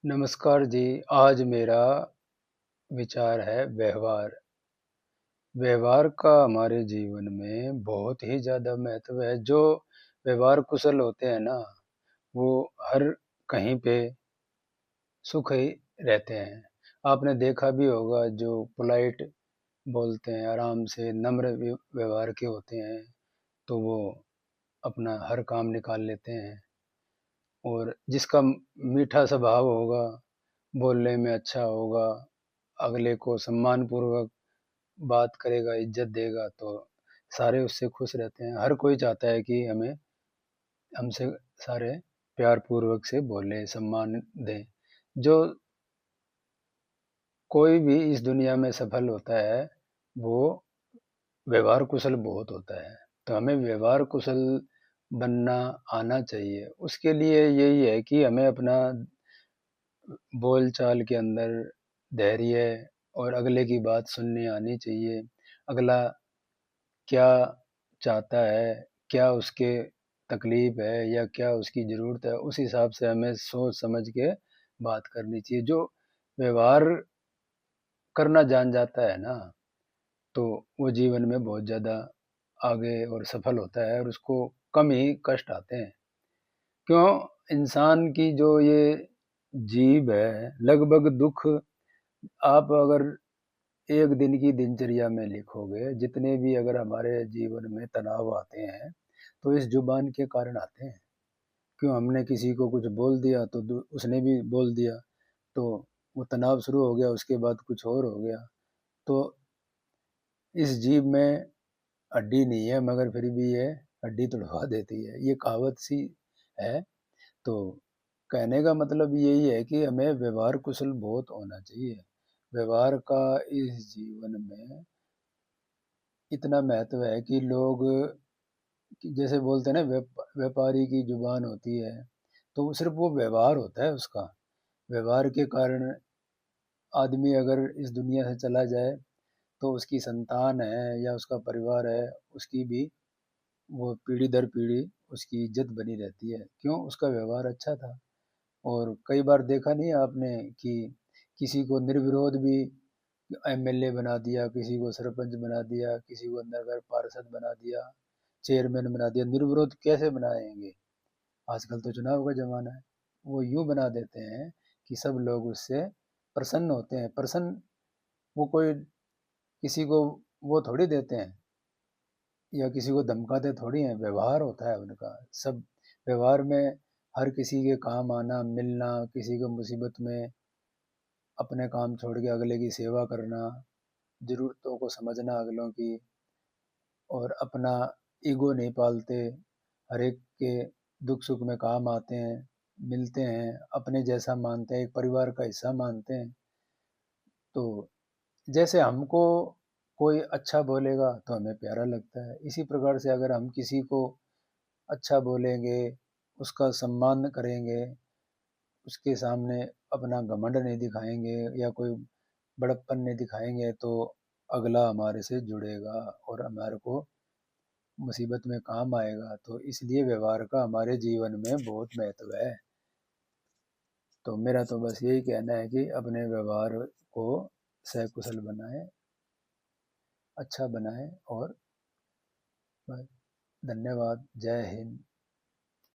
नमस्कार जी। आज मेरा विचार है व्यवहार। व्यवहार का हमारे जीवन में बहुत ही ज़्यादा महत्व है। जो व्यवहार कुशल होते हैं ना, वो हर कहीं पे सुख ही रहते हैं। आपने देखा भी होगा जो पोलाइट बोलते हैं, आराम से नम्र व्यवहार के होते हैं, तो वो अपना हर काम निकाल लेते हैं। और जिसका मीठा स्वभाव होगा, बोलने में अच्छा होगा, अगले को सम्मानपूर्वक बात करेगा, इज़्ज़त देगा, तो सारे उससे खुश रहते हैं। हर कोई चाहता है कि हमसे सारे प्यार पूर्वक से बोलें, सम्मान दें। जो कोई भी इस दुनिया में सफल होता है, वो व्यवहार कुशल बहुत होता है। तो हमें व्यवहार कुशल बनना आना चाहिए। उसके लिए यही है कि हमें अपना बोलचाल के अंदर धैर्य और अगले की बात सुननी आनी चाहिए। अगला क्या चाहता है, क्या उसके तकलीफ है या क्या उसकी ज़रूरत है, उस हिसाब से हमें सोच समझ के बात करनी चाहिए। जो व्यवहार करना जान जाता है ना, तो वो जीवन में बहुत ज़्यादा आगे और सफल होता है और उसको कम ही कष्ट आते हैं। क्यों? इंसान की जो ये जीभ है, लगभग दुख आप अगर एक दिन की दिनचर्या में लिखोगे, जितने भी अगर हमारे जीवन में तनाव आते हैं, तो इस ज़ुबान के कारण आते हैं। क्यों? हमने किसी को कुछ बोल दिया तो उसने भी बोल दिया, तो वो तनाव शुरू हो गया, उसके बाद कुछ और हो गया। तो इस जीभ में हड्डी नहीं है, मगर फिर भी ये हड्डी तुड़वा देती है। ये कहावत सी है। तो कहने का मतलब यही है कि हमें व्यवहार कुशल बहुत होना चाहिए। व्यवहार का इस जीवन में इतना महत्व है कि लोग कि जैसे बोलते हैं ना, व्यापारी की जुबान होती है, तो सिर्फ वो व्यवहार होता है उसका। व्यवहार के कारण आदमी अगर इस दुनिया से चला जाए, तो उसकी संतान है या उसका परिवार है, उसकी भी वो पीढ़ी दर पीढ़ी उसकी इज्जत बनी रहती है। क्यों? उसका व्यवहार अच्छा था। और कई बार देखा नहीं है आपने कि किसी को निर्विरोध भी एमएलए बना दिया, किसी को सरपंच बना दिया, किसी को नगर पार्षद बना दिया, चेयरमैन बना दिया। निर्विरोध कैसे बनाएंगे? आजकल तो चुनाव का ज़माना है। वो यूँ बना देते हैं कि सब लोग उससे प्रसन्न होते हैं। प्रसन्न वो कोई किसी को वो थोड़ी देते हैं या किसी को धमकाते थोड़ी हैं, व्यवहार होता है उनका। सब व्यवहार में हर किसी के काम आना, मिलना, किसी को मुसीबत में अपने काम छोड़ के अगले की सेवा करना, ज़रूरतों को समझना अगलों की, और अपना ईगो नहीं पालते, हर एक के दुख सुख में काम आते हैं, मिलते हैं, अपने जैसा मानते हैं, एक परिवार का हिस्सा मानते हैं। तो जैसे हमको कोई अच्छा बोलेगा तो हमें प्यारा लगता है, इसी प्रकार से अगर हम किसी को अच्छा बोलेंगे, उसका सम्मान करेंगे, उसके सामने अपना घमंड नहीं दिखाएंगे या कोई बड़प्पन नहीं दिखाएंगे, तो अगला हमारे से जुड़ेगा और हमारे को मुसीबत में काम आएगा। तो इसलिए व्यवहार का हमारे जीवन में बहुत महत्व है। तो मेरा तो बस यही कहना है कि अपने व्यवहार को सकुशल बनाएं, अच्छा बनाएं। और बस, धन्यवाद। जय हिंद।